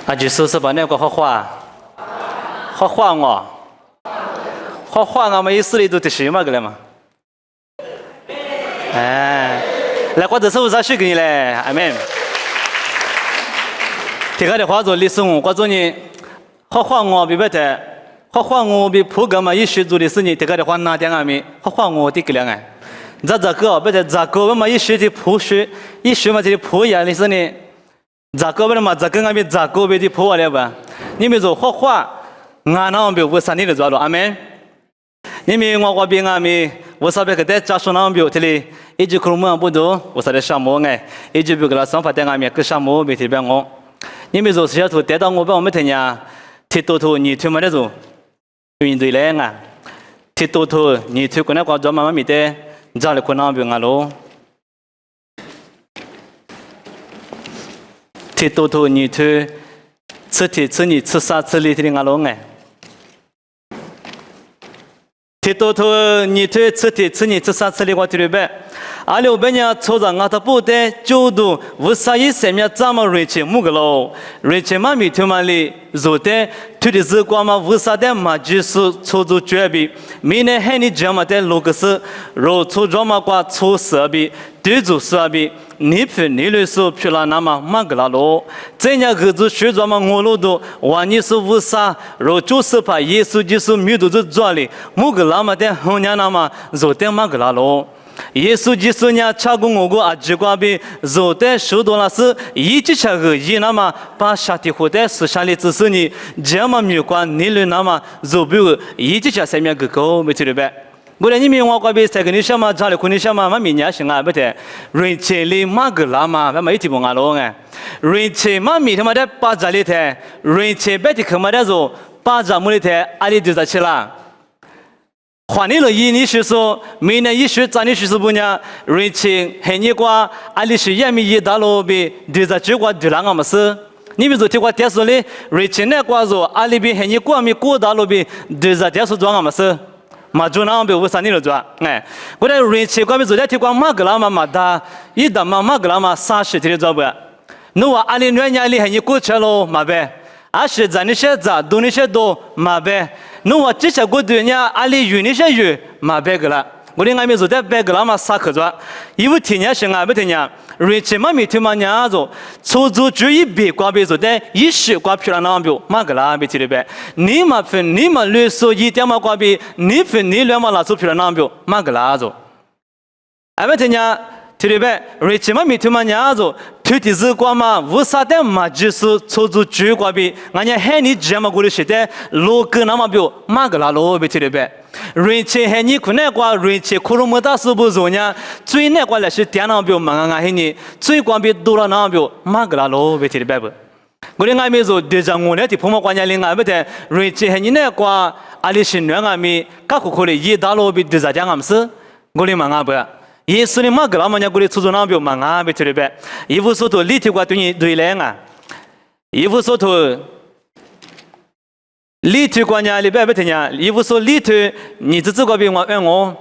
啊，就是把那个画画我们意思里都得学嘛个了嘛。哎，来或者是不是学给你嘞？阿门。这个的话做历史我做呢，画我比不得，画我比普个嘛一学做的事呢，这个的话拿点阿米，画我的个了哎。这个不得这个嘛一学的普学，一学嘛这里普呀的是呢。这个不嘛，这个俺们这个别的破了吧？你们说画，俺那边我三年的做了，阿门。你们我边俺们我上边个在家属那边这里，一直可能不多，我上的项目哎，一直别个了上发在俺们个项目别这边我。你们说小图带到我帮我们听呀，提多头你推么的做，运对来啊，提多头你推过那个做妈妈咪的，家里可能别俺喽。提多头你推，吃你吃啥吃里的俺喽哎。提多头你推吃你吃啥吃里我提了呗。阿里我本年抽着俺他不得就都无啥意思面咱们瑞奇木个喽，瑞奇妈咪推嘛里做的推的是光嘛无啥的嘛就是抽着绝比，明年喊你这么的路个是，若抽着嘛挂抽设备，对住设备。你批你律师批了那么马个拉罗，这样个子学着嘛我路都，万你是无啥，若就是怕耶稣就是米都是做哩，木个拉嘛的后年那么做的马个拉罗。耶稣就是伢查过我个阿吉瓜比，做的手段那是一直查个一那么把下体活的是下里只是你这么没关你了那么做不一直查上面个狗没听到呗？我来你们我这边在跟你说嘛，家里跟你说嘛，我明年行啊，不对，人家里马个拉嘛，我没听不阿罗哎，人家嘛明天嘛的把家里头，人家白天看嘛的时把家木里头阿里就在起啦。换你了一你是说，明年一学咱你是不呢？人家黑你瓜阿里是也没一大路比，对在这瓜对啷个么事？你们说听过电视里，人家那瓜说阿里比黑你瓜没过大路比，对在电视装个么事？嘛做那边我三年了做，哎，我在人家那边做的听光马格拉嘛大，一打马格拉嘛30天的做不？侬话阿里2年里还你过去了嘛呗？阿是咱那些咋，东那些多嘛呗？侬话这些过2年阿里有那些有嘛呗个了？我的俺们做的别个拉嘛啥可做？因为天年是俺不天年，人家嘛没听嘛伢做，出租就一笔挂别做的，一时挂票那边马个拉别提了呗。你嘛分你嘛律师一点嘛挂别，你分你2嘛拿出票那边马个拉做。俺不天年提了呗，人家嘛没听嘛伢做，推的是挂嘛无啥的嘛就是出租就挂别，俺家喊你这么过的时代，路个那么表马个拉路别提了呗。人家喊你可那瓜，人家可能没大事不做呢。最那瓜来是电脑表，忙喊你最关闭多了那表，马个拉罗别提的白不？我的俺们说，对着我那的婆婆关键领俺不得，人家喊你那瓜，阿里是两俺们，搞可能一大罗比对着讲俺们是，我的忙俺不？耶稣的马个拉嘛呢，我的出租那表忙俺别提的白，一无所图，立体瓜对你对来啊，一无所图。里头关键里边不听呀，一无所里头，你这个比我问我，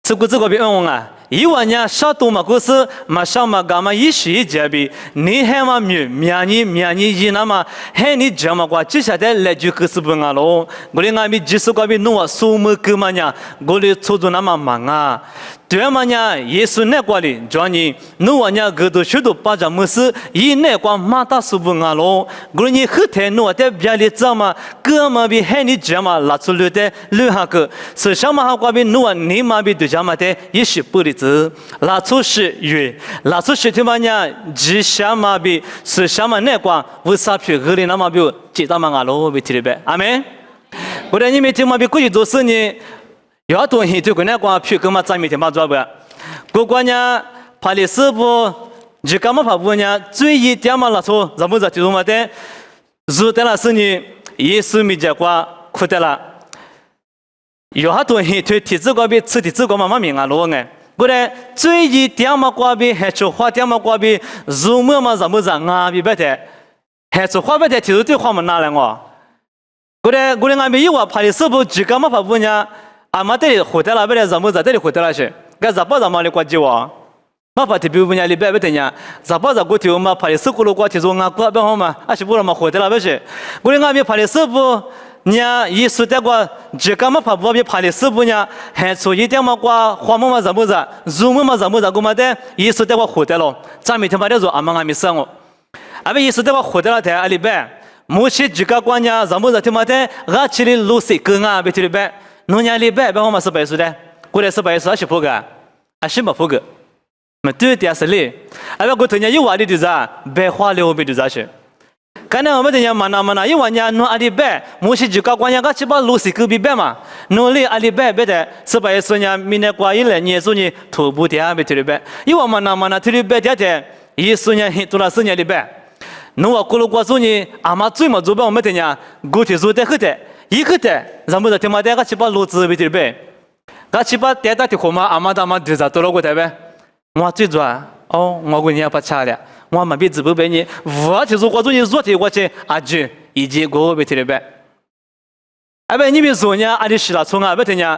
这个比问我啊，一万年啥多嘛故事，嘛啥嘛干嘛一时一节比，你还嘛明年一那么，还你这么过，接下来来就可是不啊喽，我的俺们就是个比弄啊，数目个嘛呀，我的出租那么忙啊。对嘛呢？耶稣那挂的，叫你侬话呢，个都许多把这么事，以那挂马大苏不阿喽。我你后台侬在别里怎么，个嘛比喊你这么拉出来的留下个，是什么哈挂比侬你嘛比对这么的，也是不的字，拉出是月，拉出是他妈呢，只什么比是什么那挂，为啥去个里那么比接到嘛阿喽比提的呗？阿门。我在你们听嘛比过去做事呢。要多人对国内光批个嘛，咱们天把做不？国国呢，怕的师傅，就干嘛怕不呢？最一点嘛，那错，咱们在听嘛的，如得了是呢，耶稣没结果，苦得了。要多人对体质个比吃体质个嘛命啊，罗哎。我嘞最一点嘛个比，还说话点嘛个比，如么嘛咱们在啊比不得，还说话不得，体质对话嘛哪来我？我嘞俺们以为怕的师傅就干嘛怕不呢？阿妈这里回来了，不然咱们在这里回来了去，该咋不咱们的关系哇？马怕提比不伢里边不等伢，咋把咋过提我马怕的死过了过提说俺过边好嘛，还是不让嘛活得了不是？我的俺们怕的死不，伢意思得过，这个嘛怕不别怕的死不伢，还出一点嘛过花么嘛怎么子，肉么嘛怎么子过嘛的，意思得过活得了，咱们他妈的说俺们俺们生活，俺们意思得过活得了在里边，某些这个关伢怎么子他妈的，俺起的路是更啊，别里边，农家里边好嘛是白说的，过来是白说还是破个，还是没破个。嘛对的是嘞，而我昨天有话的就是啊，白话了别就是些。刚才我们昨天嘛那有话呢，弄阿里白，某些就搞关键个七八路是隔壁白嘛，弄哩阿里白别的，是把说呢，明年过一来年说呢，徒步的别对白，有话嘛那对白的，一说呢，多了10年的白，弄我过了过说呢，阿妈最嘛做白我们昨天，过去做的很的，一个的，咱们昨天嘛的个七八路子别对白，个七八带的货嘛，阿妈他妈就是多了个对白。我最主要哦，我跟人家不差了，我们别直播别人，我就是我中意做的我去阿句，以及我别提了呗。阿别你别说呢，阿里是啦，从阿别听呢，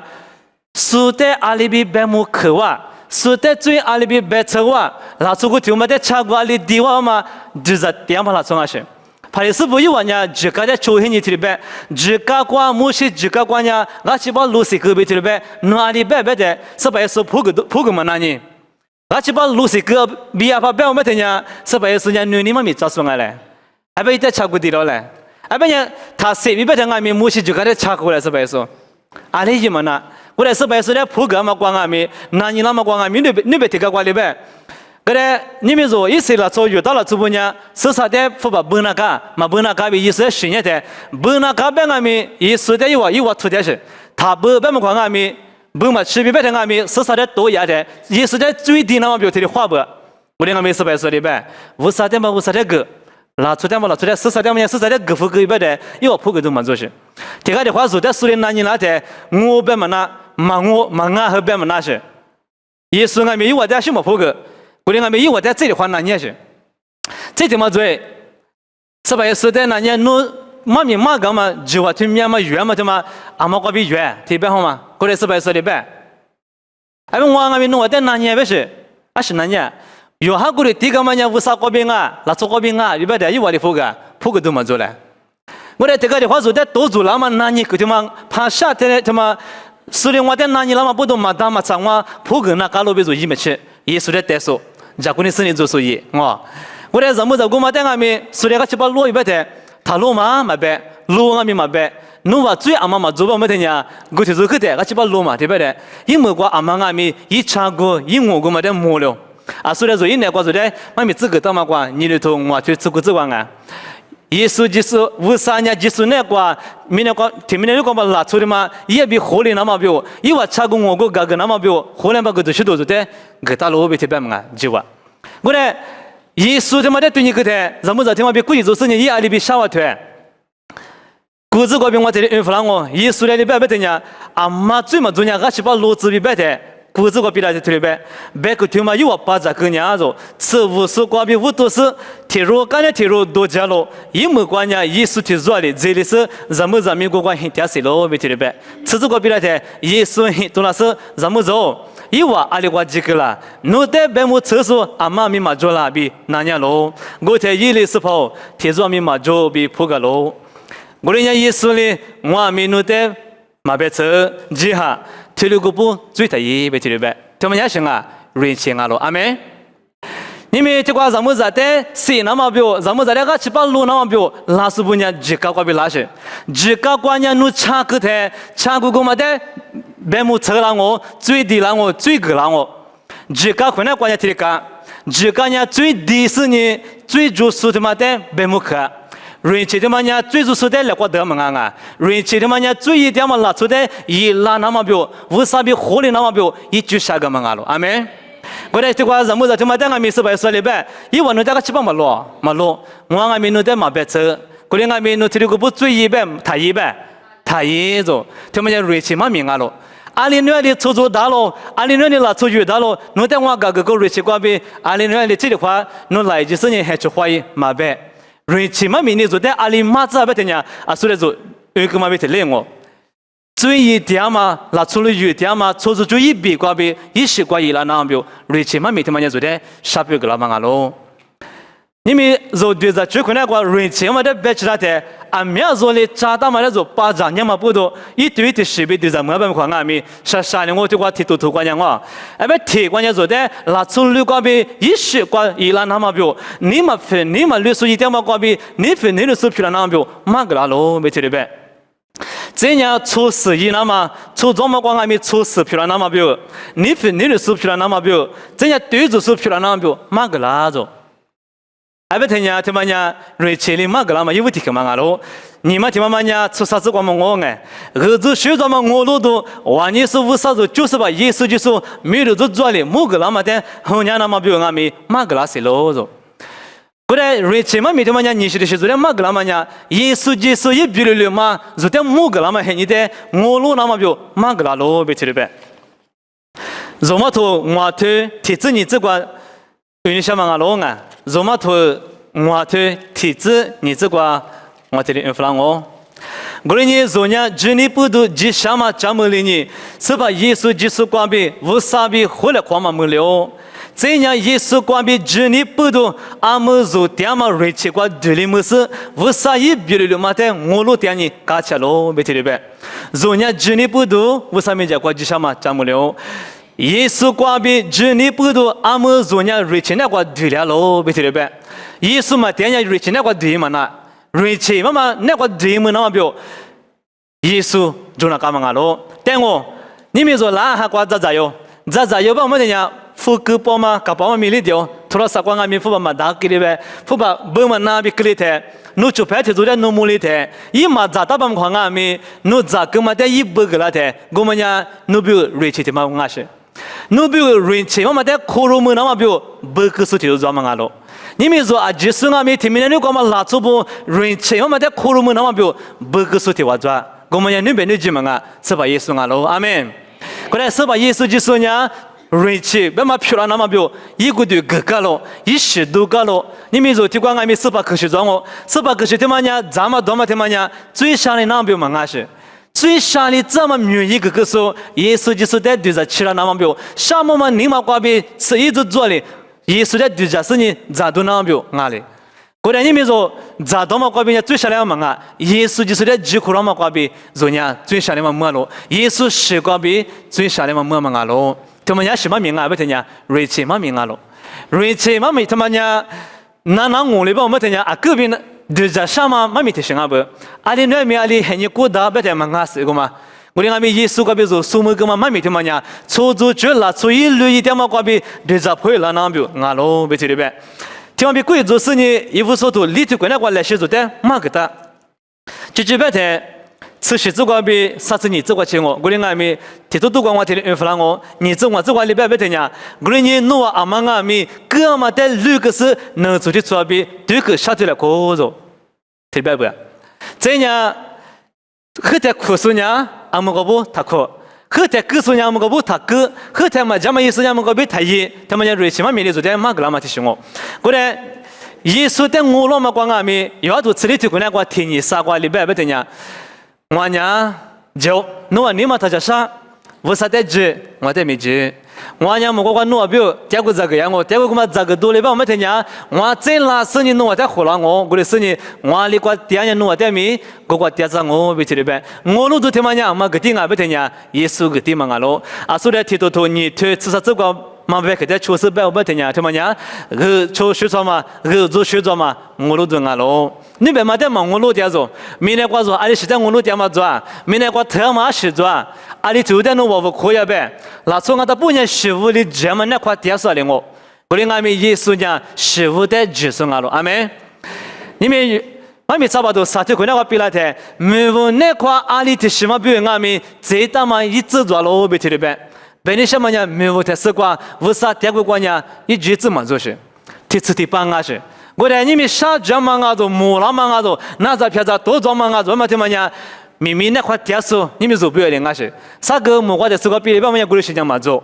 苏德阿里比白木可哇，苏德最阿里比白车哇，拉出个条嘛的查过阿里地哇嘛，就是点嘛拉从阿些。怕的是不有呢，这个的抽黑你提了呗，这个瓜某些这个瓜呢，阿七把路是个别提了呗，那阿里白白的，是白说破个嘛那呢？阿七把路是个比亚怕别我们听呢，是白说呢，女嘛没抓住我来，阿别一点查过地了嘞，阿别呢，他谁比别听阿咪某些这个的查过来是白说，阿里什么呢？我来是白说的破个嘛光阿咪，那你那么光阿咪你别提个瓜里呗。个嘞，你们说一岁了，做遇到了做不呢？是啥的？不把本那个，嘛本那个比意思10年的，本那个别俺们意思的有我出的是，他不别么光俺们，不嘛吃别别的俺们是啥的多呀的，意思的最低那么标题的话不，我的俺们是白说的呗，无啥的嘛无啥的个，拉出的嘛拉出的，是啥的嘛是啥的个副个一般的，有破个都嘛做是，这个的话说的说的那你那的，我别么那，嘛我嘛俺和别么那是，意思俺们有我的什么破个。我哋俺们有我在这里话那年是，这他妈最，是吧？是在那年弄马米马个嘛，就话对面嘛远嘛他妈阿妈个比远，特别好嘛，过来是吧？是的呗。哎，我俺们弄我在那年不是，啊是那年，有哈过来第个嘛年无啥个病啊，拉出个病啊，里边的有我的破个都没做嘞。我在这个的话说的多做了嘛，那年个他妈怕夏天他妈，所以我在那年了嘛不懂嘛，他妈长嘛破个那嘎罗别做一没吃，也说的得说。家国的生意做生意，我在怎么在我们在外面，所以个七八路一百的，他路嘛没白，路外面没白，侬话最阿妈嘛做不没得呢，过去做去的，个七八路嘛对不对？因为我阿妈外面一查过，因我没得摸了，啊，所以说因那个说的，外面自个到嘛关，你里头我去自个自关啊。耶稣就是无啥呢？就是那个，明年个前面那个嘛拉出的嘛，也比后来那么标，因为查过我个价格那么标，后来把个都许多做的，个大路被特别嘛，就话，我呢，耶稣他妈的对你个的，怎么着他妈比估计做生意也阿里比少啊团，估计个比我这里应付了我，耶稣来的白白的呢，阿妈最嘛做呢，阿是把路子比白的。估计个比那些特别，别个他妈有我把这个年子，吃无数个比无多是，铁路干的铁路多加了，因为关键耶稣提出的，这里是咱们人民国关很点谁了，别特别，吃这个比那些耶稣很多那是咱们走，因为阿里个几个啦，侬在别么厕所阿妈咪嘛做啦比那年喽，我在伊里是跑，铁路咪嘛做比破个喽，我人家耶稣哩，我咪侬在马别车几下。铁路个不最大意别铁路呗，他们也行啊，人情啊咯，阿妹。你们这个咱们在的谁那么标，咱们在那个七八路那么标，那是不呢？几个个比那些，几个个呢？侬查个的，查个个么的，别木车让我，最低让我，最高让我，几个困难关键提个，几个呢？最低是呢，最主是他妈的别木克。人气他妈呢，最主是的那个德门啊，人气他妈呢，最一点嘛拉出的，一拉那么标，为啥比火力那么标，一句下个门啊了，阿妹。我在这个人们在他妈在俺们是白说的呗，因为侬这个七八马路，我俺们侬在马边走，过来俺们侬这个不最一般，太一般，太一着，他们讲人气嘛名啊了。阿里那里出租大了，阿里那里拉出去大了，侬在我个人气关闭，阿里那里这里话，侬来就是人还去怀疑马边。人气嘛，明年做的阿里马子不得呢，啊，所以说有个嘛没得累我。最一点嘛，那除了一点嘛，除了最一笔挂笔，10挂一了那表，瑞奇嘛每天嘛就做的傻逼个老板咯。你们做对着最困难个瑞奇嘛的别起来的，俺们做的扎到嘛的做巴掌你嘛不多，一堆的设备对着没办法俺们，啥的我就挂提头挂娘我，哎别提挂娘做的，那除了挂笔10挂一了那表，你嘛分你嘛60一点嘛挂笔，你分你60票了那表，嘛个啦咯，没提的呗。这样出事一那么，出这么光还没出10票了那么表，你分你的10票了那么表，这样对着10票了那么表，嘛个啦着。还不听呀？听嘛呀？瑞切里嘛个啦嘛，有问题个嘛咯？你们听嘛呀？出啥子光嘛我哎？儿子学着嘛我路都，万一是无啥子就是把意思就是没有做做哩，么个啦嘛的，后年那么表俺们嘛个啦是咯着。过来瑞切嘛，每天嘛呀，你是的是做的嘛个啦嘛呀？耶稣也比了嘛，做的么个啦嘛，你的我路那么表嘛个啦咯，别提了呗。肉嘛头我头提子你这个，你想嘛咯啊？肉嘛头我头提子你这个，我这里用弗朗我。过来你昨天今年不都吉祥嘛？讲么哩你？是把耶稣光比无啥比回来光嘛没了。这样耶稣光比今年不都阿么做点嘛瑞奇光对哩么事？无啥一比了嘛的我路点你搞起喽，别提了呗。昨天今年不都无啥没讲过吉祥嘛？讲么了？耶稣光比今年不都阿么昨天瑞奇那个对了喽，别提了呗。耶稣嘛点呀瑞奇那个对嘛那。瑞奇妈妈那个对么那么表，耶稣就那干嘛咯？但我你们说哪还挂咋哟？咋吧？我们讲呀，富哥包嘛，搞包嘛米里掉，除了啥光俺们富吧嘛打给你呗，富吧不嘛那边给你的，侬就白天做点农木里的，一嘛咋打吧嘛俺们，侬咋个嘛的一不给了的，我们讲侬比瑞奇的嘛我是，侬比瑞奇妈妈的苦肉么那么表，不个事情做嘛俺咯。你们说啊，就是俺们听明天我们拉出不人钱，我们在苦路么那么表，不个说的话做，我们要那边的居民啊，是把耶稣啊喽，阿门。过来是把耶稣就说呢，人钱别嘛漂亮那么表，一个对个个咯，10多个咯。你们说听过俺们是把科学装哦，是把科学他妈呢，咱们多么他妈呢，最上的那表嘛俺是。最上的这么远一个说，耶稣就是在对着起了那么表，什么嘛你嘛瓜比是一直做的。耶稣在对着是你咋都那表哪里？过来你们说咋都嘛瓜比最下来嘛啊？耶稣就是在几苦了嘛瓜比，人家最下来嘛么咯？耶稣是瓜比最下来嘛么嘛咯？他们家什么名啊？不听呀？瑞奇嘛名啊咯？瑞奇嘛没他们家那我里边我们听呀啊隔壁那对着什么嘛没听行啊不？阿里那边阿里很有古道不听嘛啊是个嘛？我哋阿咪耶稣嗰边做苏木个嘛，慢慢听嘛呀，出租绝了，出一路一点嘛嗰边，对着配了那表，俺咯别提了呗。听嘛别贵做事呢，一无所图，里头关那个来些做的，嘛个的。这白天，吃西子嗰边，啥子你这个钱我哋阿咪，提多光我提的弗朗我，你这我这个里边白天呀，我哋你弄阿妈阿咪，哥嘛在路个是能做的做边，对个下头来过着，听白不呀？这样。后台苦数呢，俺们个不他苦；后台苦数呢，俺们个不他苦；后台嘛，咱们意思呢，俺们个别他一，他们讲瑞奇嘛，面里做点嘛个那么提醒我。过来，耶稣在我老嘛讲俺们，要做吃里头过来个天你啥个礼拜不等呀？我呢就，侬你嘛他叫啥？我啥在吃，我在没吃。我呢我讲侬表，第二个这个样我，第二个嘛这个多礼拜我们听呀，我真拉死你侬在胡乱我，我的死你，我里个第二年侬在没，我个第二我别去礼拜，我侬都听嘛呀，嘛个地啊不听呀，耶稣个地嘛阿咯，啊所以提到你推至少这个。嘛别个在确实我不听呀，听嘛呀，做学做嘛，做学做嘛，我都做俺咯。你别嘛在忙我路点做，明天我说阿里是在我路点嘛做，明天我特嘛是做，阿里就在侬我可以呗。那从俺到半年师傅的这么那块点说的我的俺们耶稣讲师傅在指示俺咯，阿门。你们俺们差不多三天回来我比了的，没问那块阿里的什么比俺们最大嘛一直做了别提了呗。本来什么呀？没有太习惯，为啥第二个关呀？一直怎么做是？第次第八个是，我来你们啥装嘛啊做，木拉嘛啊做，哪吒片子多装嘛啊做，嘛听嘛呀？明明那块电视你们做不要的啊是，啥个木瓜的是个比例，把我们过来时间嘛做，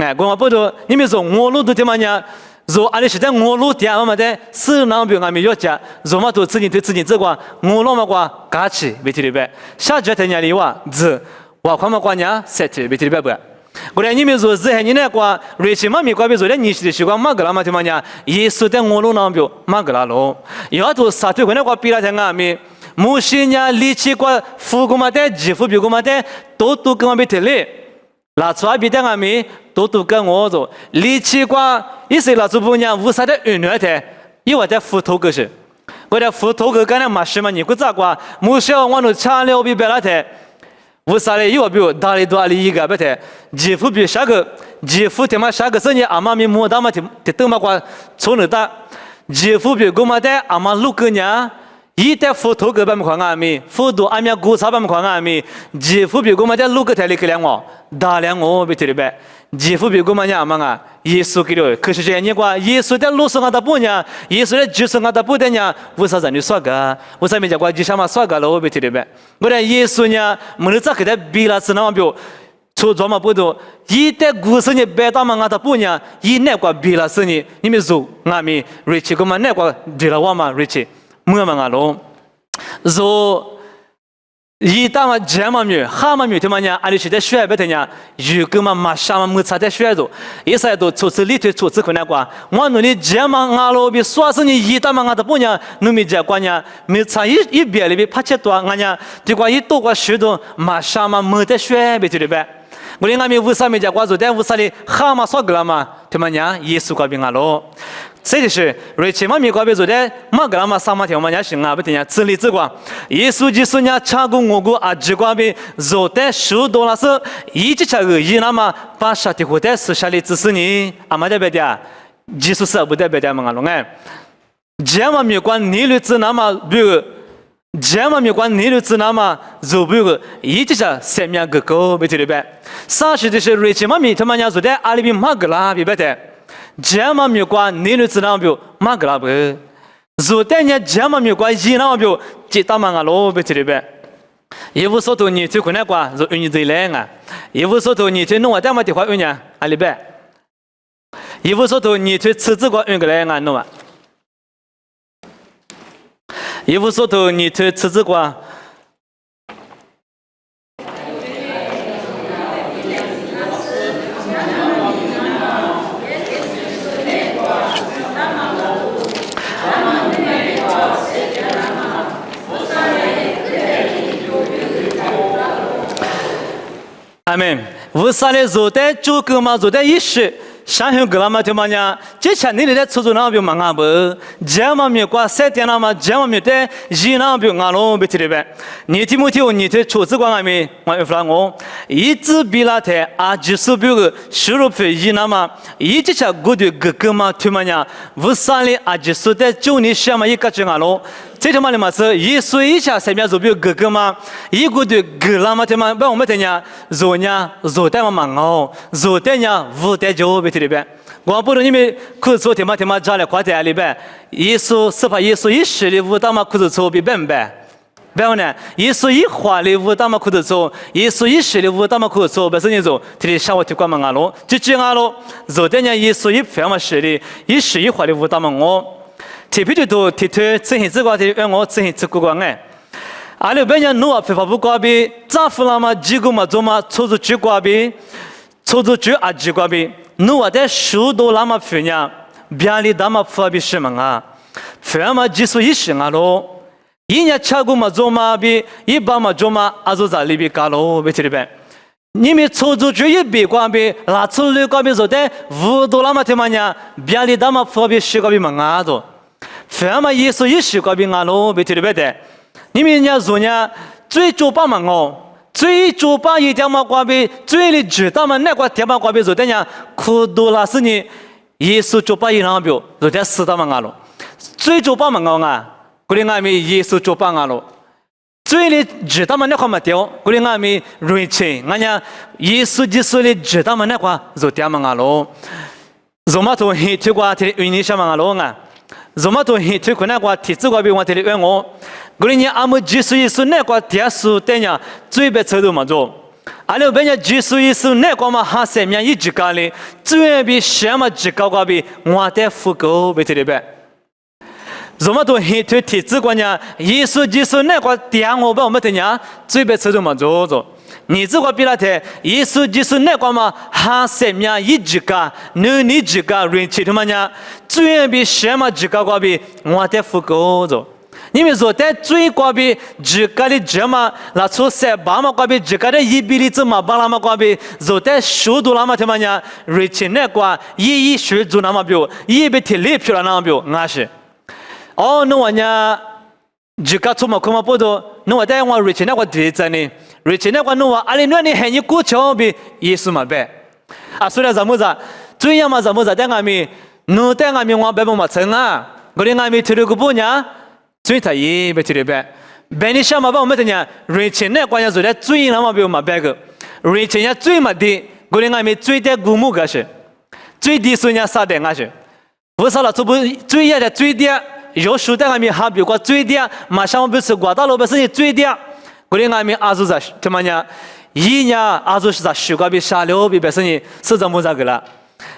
哎，我不做，你们做我路都听嘛呀？做阿里是在我路点我们的是哪边俺们要讲，做嘛都自己对自己这个我路嘛个假期没听明白，下节天伢里话是。我看嘛关呀，set 别提别不。过来你们说是还你那瓜，瑞奇妈咪瓜别说的你是的习惯嘛个啦嘛，对嘛呀？耶稣在我路那边嘛个啦咯，要都啥对过那瓜比啦天啊咪，母亲呀力气瓜富过嘛的，肌肤比过嘛的，都跟我别提嘞，拉出来比天啊咪，都跟我做，力气瓜一些拉出不呢，无啥的运动的，因为在斧头个是，我在斧头个干那嘛事嘛，你不咋瓜，母亲我都吃了比别啦的。为啥嘞？有比如大力多阿里一个不太，肌肤比啥个，肌肤他妈啥个生意阿妈咪摸到嘛，他都嘛瓜从那打，肌肤比我嘛的阿妈六个人，一代斧头个把么款阿咪，斧头阿咪骨茶把么款阿咪，肌肤比我嘛的六个台里个两我，大两我别提了呗。肌肤比我们家嘛啊，耶稣给了，可是这你话耶稣在路上他不呢，耶稣在街上他不的呢，为啥人就说个？为啥没讲过街上嘛说个了？我别提了呗。我讲耶稣呢，没得咋给他比了是那么表，出做嘛不多，一代故事呢白大嘛他不呢，一那个比了是呢，你们说俺们瑞奇个嘛那个对了我嘛瑞奇，没嘛俺喽，说。一旦嘛，这么远，哈嘛远，他妈呢，阿里是在学不的呢，有个嘛马上嘛没差在学着，一say都初次里头初次可能话，我努力这么阿罗比说是你一旦嘛阿的不呢，努力这关呢，没差一边里边拍起多俺呢，这个一多个学的马上嘛没得学不对呗。我连俺们为啥没讲话做？但为啥哩哈嘛说个了嘛？他妈呢，耶稣个病阿罗。这就是瑞奇妈咪瓜别做的，马格拉嘛啥嘛条嘛伢行啊，不听伢自立自光。耶稣就是伢查过我过啊，只瓜别做的许多那是，一直查个伊那么把啥的活的是啥哩指示你，阿妈的别的，耶稣是不得别的嘛龙哎，这嘛没关你律子那么比如，这嘛没关你律子那么做比如，一直查三面个个别的别，啥事就是瑞奇妈咪他妈伢做的，阿里边马格拉别的。这么没关，你都知道不？马格拉不？如果你这么没关，伊那不？几大嘛个老不知道呗？一无所图，你最困难关，就你最难啊！一无所图，你最弄我这么的话，你阿里呗？一无所图，你最辞职关，个来啊弄啊！一无所图，你最辞职关。阿门。为啥嘞？做的就个嘛，做的意识，想想个啦嘛，对嘛呢？之前你在出租那边嘛阿不，这么没过三天了嘛，这么没得，伊那边阿龙别提了呗。你听没听？你听出资光阿没？我有发我，一直比那台啊，就是比个收入费伊那嘛，一直在过的个个嘛，对嘛呢？为啥嘞？啊，就是在就你想嘛，一个就阿龙。这他妈的嘛是，一岁以下三面就比如哥哥嘛，一个对哥啦嘛，他妈不我们等下，做呢做的嘛蛮好，做的呢无的就别提里边。我不能你们可做他妈家里花在里边，耶稣是怕耶稣一时的舞蹈嘛，可是做比笨呗。然后呢，耶稣一花的舞蹈嘛，可是做，耶稣一时的舞蹈嘛，可是做，不是你做，他的小我提管嘛阿罗，就这阿罗，做的呢耶稣一非嘛时的，一时一花的舞蹈嘛我。特别多，提推执行这个的，让我执行这个关哎。阿拉本人努啊，非法不挂边，丈夫那么几个嘛做嘛，出租去挂边，出租去啊去挂边，努啊在许多那么分呀，别里那么发比什么啊？非嘛技术一些啊咯，一年吃过嘛做嘛比，一般嘛做嘛啊做在里边干咯，别提了呗。你们出租去一边挂边，拉出去挂边做的，五多那么他妈呢，别里那么发比十个比嘛啊做。非嘛耶稣一时个病啊咯，别提了别的。你们人家说呢，最主把嘛哦，最主把一条嘛瓜比，最里知道嘛那个条嘛瓜比做的呢，苦多拉是呢，耶稣主把一两表，做的死的嘛啊咯。最主把嘛哦啊，过来俺们耶稣主把啊咯。最里知道嘛那个嘛条，过来俺们瑞奇，俺家耶稣就是里知道嘛那个做的嘛啊咯。做嘛都很推过提运营上嘛啊咯啊。做嘛都很推可那个体质个比我提的问我，过来你阿么技术意思那个电视等下最别车都嘛做，阿拉本家技术意思那个嘛哈三面一直干哩，最比什么直高个比我的副狗别提的呗。做嘛都很推体质个呢，艺术技术那个电我把我们等下最别车都嘛做做，你这个比那天，耶稣就是那个嘛，哈生命一直个，你这个人气他妈呀，最比什么这个比我得不够着。你们说在最高比这个的这么，那出塞巴嘛高比这个的一比例这么巴拉嘛高比，说在速度那么他妈呀，人气那个一速度那么比，一比体力漂亮那么比，我是。哦，那我呢？这个出门看嘛不多，那我在我瑞奇那个地方呢，瑞奇那个那我阿里那里很有古桥比耶稣嘛呗，啊，虽然怎么着，最要嘛怎么着，在俺们，那在俺们我别不嘛成啊，我连俺们提了个不呢，最他也别提了呗，别你想嘛把我们的呢，瑞奇那个人说的最那么比我嘛别个，瑞奇呢最嘛的，我连俺们最的古木个是，最低数呢啥的个是，我说了这不最要的最低。有时代俺们还比过最低，马上不是过大路不是你最低，过来俺们阿祖在他妈呀，一年阿祖是在修个比下流比不是你是怎么这个了？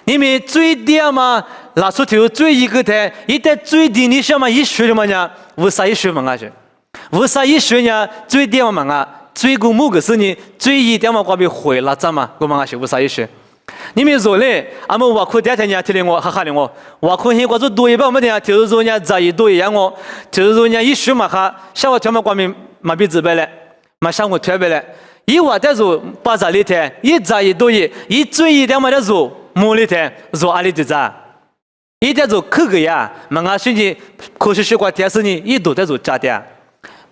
你们最低嘛，拉出头最一个的，一旦最低你想嘛一学的嘛呀，为啥一学嘛啊是？为啥一学呢？最低嘛啊，最高木个是你最一点嘛过比回了怎么？我们啊是为啥一学？你们说嘞，俺们我看第二天人家听了我，哈哈的我看现在做多一半，我们等下就是说人家在一多一样我，就是说人家一学嘛哈，像我他们光明嘛比自白了，嘛像我特别了，一我在做把这里天，一在一多一最一点嘛在做木里天，做阿里的咋，一在做可个呀，嘛俺兄弟可是学过电视呢，一都在做家的。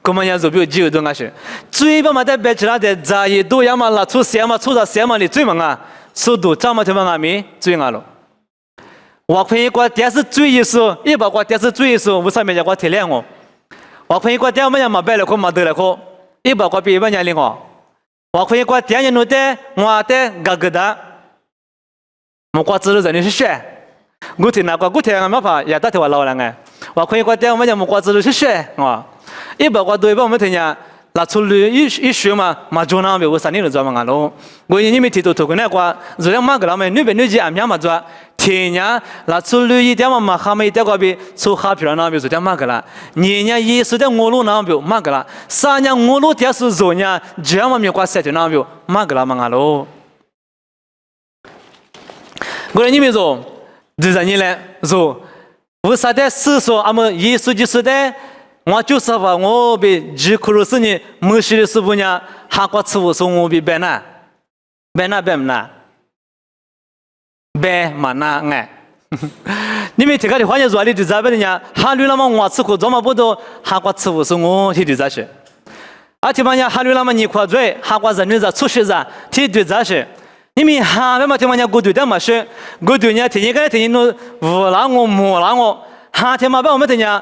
我们要做比如几个东西，最把嘛在别其他的在一多样嘛拉出什么出到什么的最猛啊！速度这么他妈阿弥最俺了，我看一个电视最意思，一把个电视最意思，为啥没叫我体谅我？我看一个电视没白了可没得了可，一把个比一般年龄我，我看一个电视弄的我的嘎嘎的，我瓜子肉在那是血，我听那个我听俺没怕也打电话老了哎，我看一个电视没我瓜子肉是血啊，一把个对吧我们听见。那出来一学嘛，嘛做那边我三年都做嘛咯。我你们提到头个那个，昨天嘛个他们那边那些俺们嘛做，天年那出来一点嘛他们一点个边做哈皮那边昨天嘛个啦，年年也是在我路那边嘛个啦，三年我路电视做呢，这样嘛没挂设的那边嘛个啦嘛咯。我你们说，这你嘞说，为啥在思索俺们耶稣就是在。我就是把我被几苦的事呢，没事的时候呢，还搞吃我说我被白拿哎，你们听个的话呢，说的这边呢，哈律那么我吃苦这么不多，还搞吃我说我提的这些，而且嘛呢，哈律那么你夸嘴，还搞人家出息子，提的这些，你们哈那么听嘛呢，过对的嘛是，过对呢，听一个听侬无让我莫让我，哈听嘛把我们听呢。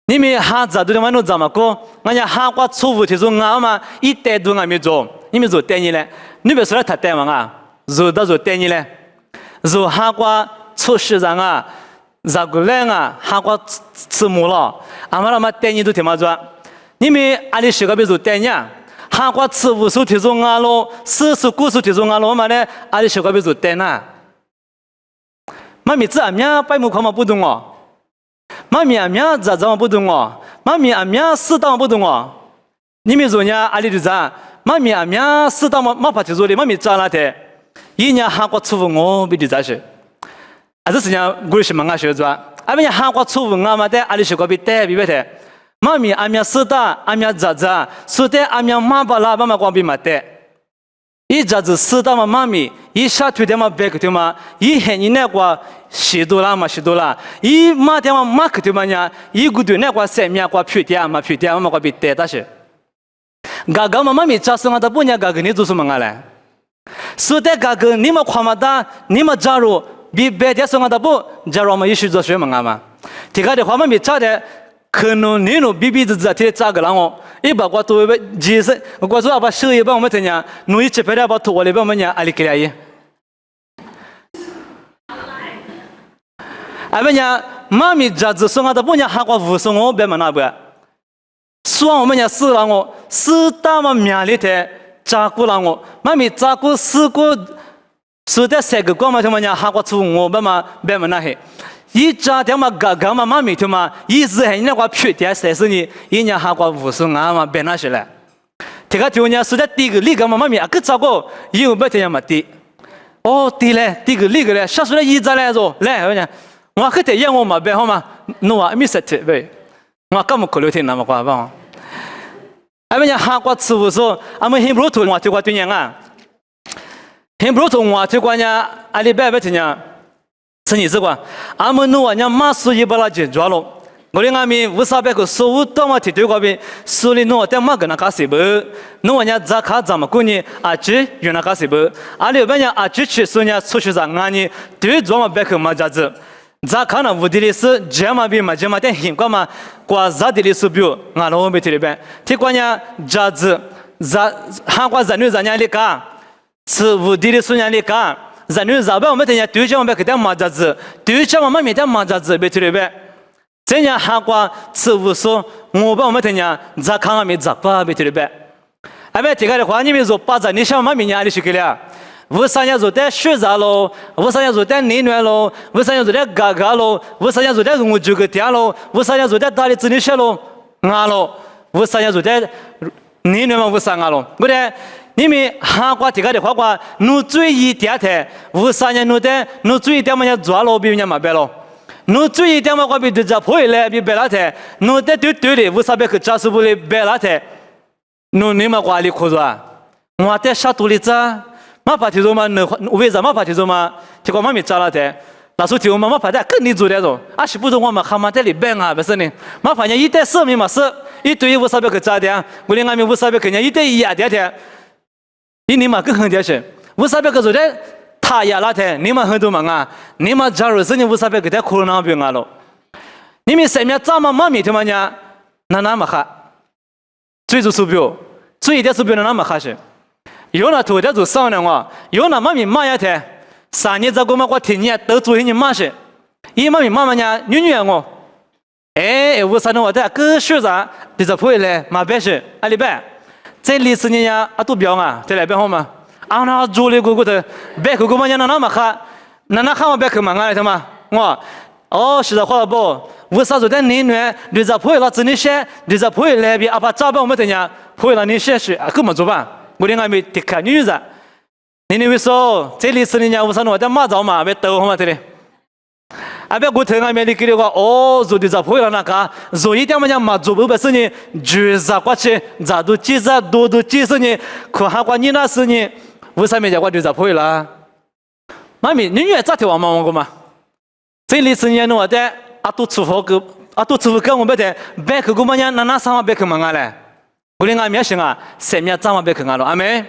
你们哈咋都他妈弄怎么过？人家哈瓜错误提出俺嘛一代都俺没做，你们做带你嘞？你别说了他带嘛啊，做到做带你嘞，做哈瓜错事人啊，咋个来啊？哈瓜吃木了，俺们他妈带你都他妈做，你们阿里学个别做带你啊？哈瓜吃无数提出俺咯，四十故事提出俺咯嘛嘞？阿里学个别做带呐？妈咪这俺们白木看嘛不懂哦。妈咪阿娘咋么不懂哦？妈咪阿娘适当不懂哦？你们说呢？阿里的咋？妈咪阿娘适当嘛怕提做的，妈咪咋那的？一年韩国出服我比的咋是？啊，这是讲我是忙啊学做，阿边韩国出服我嘛的，阿里学个比带比不的？妈咪阿娘适当阿娘咋？说的阿娘妈巴拉妈妈光比嘛的？一咋子适当嘛妈咪一下推的嘛白个的嘛，一很你那个。许多啦，一马天嘛马克对嘛呀，一个对那个生命个皮条嘛个比带的是，嘎嘎嘛咪扎生啊，他不呢嘎嘎你做什么啊嘞？说的嘎嘎你们看嘛的，你们加入比白天生啊，他不加入嘛一起做什么啊嘛？这个的话嘛咪扎的，可能你侬比子在贴扎个啷个？一把我都几十，我说把手一把我们听呀，侬一起拍的把头我来把我们呀阿里给来耶。哎，不呢，妈咪家子说俺的不呢，还搞无说我别么那不，说我们家死了我，死大么面里头照顾了我，妈咪照顾死过，说的三个光嘛他们家还搞出我别么那些，一家他妈哥哥嘛妈咪他妈，一直还那个皮条三十年，一年还搞无说俺嘛别那些了，这个条件是在第个里个妈咪啊，个照顾有不这样嘛的。哦，对嘞，第个里个嘞，下出来一直来做，来我讲，我可得让我嘛别好嘛，侬啊没实体呗，我根本考虑听那么夸吧。俺们讲韩国吃不说，俺们很不同，我这个对人啊，很不同，我这个呢，阿里拜拜听讲，是你这个，俺们侬啊，人马苏一把拉解决了。我哋啱面无啥别个所有多么提对嗰边，所以侬在马个那卡西不，侬人家卡怎么过呢？啊，只原那卡西不，阿里边人啊只去所人出去在眼呢，对做嘛别个嘛家子，卡那无地里是这嘛边嘛这嘛点很过嘛，过咋地里是表，俺老没提里边，提过呢家子，韩国人女人家里干，是无地里所人里干，人女人边我们听见对这嘛别个点嘛家子，对这嘛没点嘛家子别提里边。这样韩国吃无说，我把我们听讲，咋看我们咋办别对不对？哎，别这个的话，你们说把咱你想嘛，明年里去给了，为啥要做点学杂喽？为啥要做点内暖喽？为啥要做点嘎嘎喽？为啥要做点我这个点喽？为啥要做点大的子女些喽？俺喽？为啥要做点内暖嘛？为啥俺喽？不对，你们韩国这个的话，侬注意点的，为啥要侬注意点嘛？要做喽，比人家嘛别喽。侬注意点嘛？我比对着回来比别拉台，侬在对的，为啥别去加速不哩别拉台？侬你嘛管理苦着啊？我在下肚里子，嘛怕提着嘛？为啥嘛怕提着嘛？结果嘛没扎拉台，那时候提我嘛怕在跟你做的种，啊是不中我嘛还嘛在里边啊，不是呢？嘛反正一代生命嘛是，一对为啥别去扎的？我连俺们为啥别去人一代一样的？你嘛更狠点些，为啥别去做的？他也拉台，你们很多嘛啊！你们假如是你为啥别给他苦恼病啊喽？你们身边怎么妈咪他妈呢？那么哈？最主手表，最一点手表那么哈是？有那头的就上了我，有那妈咪妈呀台，3年这个嘛我听你都做你妈是，伊妈咪妈妈呢女我，哎，为啥呢？我在个学啥？你这回来嘛别是阿里边，这里是你呀啊都表啊，这来边好吗？啊，那做了个的，别个嘛，那么哈，那看我别个嘛，俺他妈，我，哦，是的话不，为啥做点内暖？你这破了，真的些，你这破了比阿爸早班我们等下破了，你些是啊，根本做吧？我连俺没得看女子，你为说这里是人家为啥我在马早嘛，别逗嘛这里，啊别我听俺没你给的话，哦，做的这破了那个，做一点嘛讲嘛做不是你，就是过去，咋都几十多都几十年，可还管你那是你。为啥没叫我就在破了？妈咪，你女咋听我妈我嘛？这里是人家我的啊，都出发个啊，都出发跟我们的别个我们家那啥嘛别个嘛俺嘞，我连俺没行啊，谁面咋嘛别个俺了？阿妹，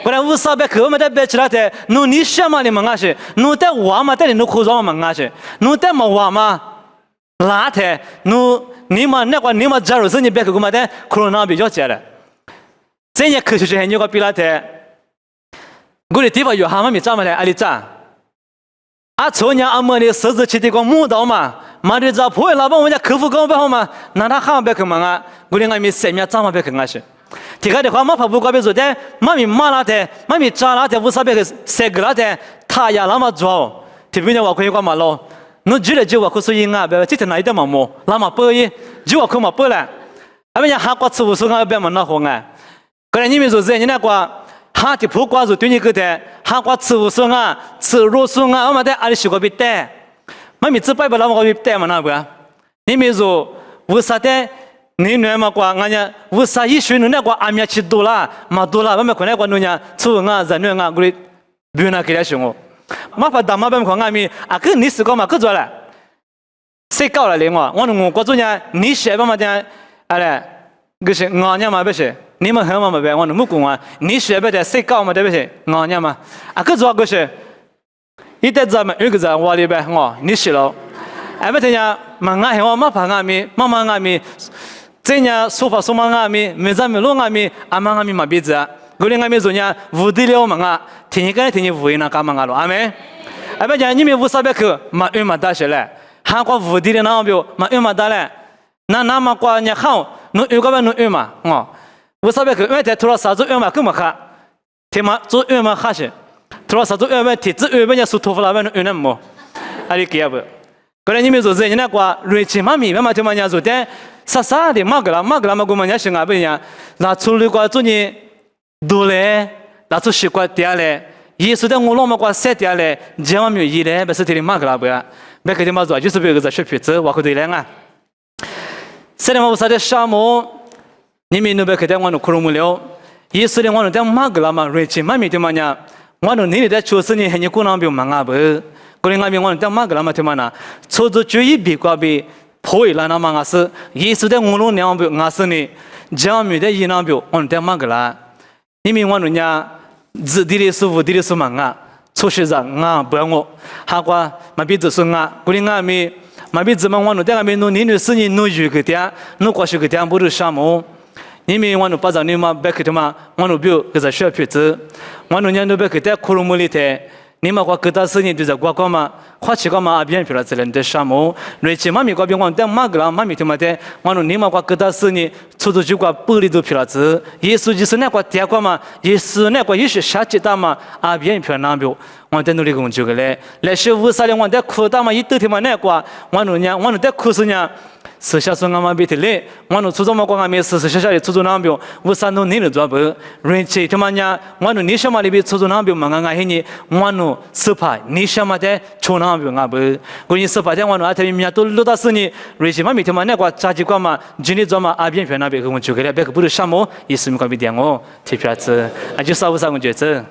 我来为啥别个我们的别起来的？侬你什么的嘛俺是？侬在娃嘛在里侬口上嘛俺是？侬在嘛娃嘛？哪天侬你嘛那个你嘛假如是你别个我们的可能那比较接了，这些科学家你个比那的。我的地方有蛤蟆没长嘛嘞，阿里长。啊，昨年阿么的十字七的个木刀嘛，妈的这破老板我家客户搞不好嘛，那他蛤蟆别看嘛啊，我的俺们生命长嘛别看啊是。这个的话，嘛怕不搞别做的，妈咪骂那的，妈咪扎那的，为啥别个塞个那的，他呀那么做，特别呢我可以干嘛咯？侬举了就我可是应啊，别这天哪一点嘛么，那么不一，就我可嘛不了。阿们家韩国吃无数啊，别么那好啊，可能你们说是你那个。哈的普瓜子对你个的，韩国吃无生啊，吃肉松啊，我们在阿里西瓜比带，妈咪只拜拜那么比带嘛那个，你们说为啥的？你那么瓜，俺家为啥一学那个阿米吃多啦，嘛多啦，我们可能管侬家吃啊，人人啊，我哩不用那给他学我，嘛怕大妈别看阿米，啊个你是干嘛个做了？谁搞了嘞我侬我做呢，你学吧嘛的，阿嘞，个是俺家嘛不是。你们很嘛没别，我们讲啊，你学不得谁搞嘛对不对？俺家嘛，啊个做个是，一代咱们有个人我里边我你学了，哎不听呀，嘛俺我嘛怕俺咪，妈妈俺咪，这样说法说嘛俺咪，没咱们弄俺咪，阿妈俺咪嘛鼻子，我连俺咪做呢，无地了嘛俺，听你讲听你无那干嘛俺了，阿妹，哎不讲你们无啥别去，嘛有嘛大学嘞，韩国无地的那边嘛有嘛大嘞，那么过年好，侬有个别侬有嘛我。为啥别去？因为在土老啥子用嘛，根本哈，天嘛做用嘛哈些，土老啥子用嘛，体质用嘛，人家说托付老板用那么，阿里给不？可能你们说这人家话瑞奇妈咪，妈妈听嘛人说的，啥啥的马格拉嘛过嘛人是俺不一样，那处理过做你多嘞，那做习惯点嘞，耶稣的我老嘛过塞点嘞，千万没有伊嘞，不是听的马格拉不呀，别个听嘛说就是别个在学皮子，我可对嘞啊。现在我啥的沙漠，你们那边看到我那苦木了，耶稣的我那点马格拉嘛瑞奇妈咪听嘛人，我那你的确实你很有可能比忙啊不。过年我们讲马格拉嘛，听嘛呐，初中就一比过比破一了那么我是，耶稣的我弄两表我是呢，讲没得一两表，我讲马格拉，因为我人家自地的师傅地的师嘛啊，初学者啊不要我，哈瓜嘛比子孙啊，过年我们嘛比子嘛我弄但我们弄年的事情弄有个点，弄过去个点不是啥么？因为我弄把这你嘛别个嘛，我弄表个是小皮子，我弄人家别个点苦労里头。你们话各大事情都在国家嘛，花起个嘛阿边皮了，自然的项目。瑞奇妈咪嗰边我但马格拉妈咪听嘛的，我侬你们话各大事情，出去个玻璃都皮了子。耶稣就是那个第二个嘛，耶稣那个也是下几大嘛，阿边皮那边，我在努力工作个嘞。来是五三年我在苦大嘛，一头天嘛那个，我侬在苦是呢。私下说俺们别提嘞，我侬初中嘛讲俺们私下的初中那边，我三农你了做不？人家他妈呀，我侬你什么里边初中那边嘛俺黑你，我侬十八，你什么的初那边俺不？过年十八天我侬阿天米都落到是你，人家嘛没他妈那个扎几个嘛，今年做嘛阿边偏那边跟我就给了，别个不是什么，意思没搞别点我，贴片子，啊就啥不啥我觉得。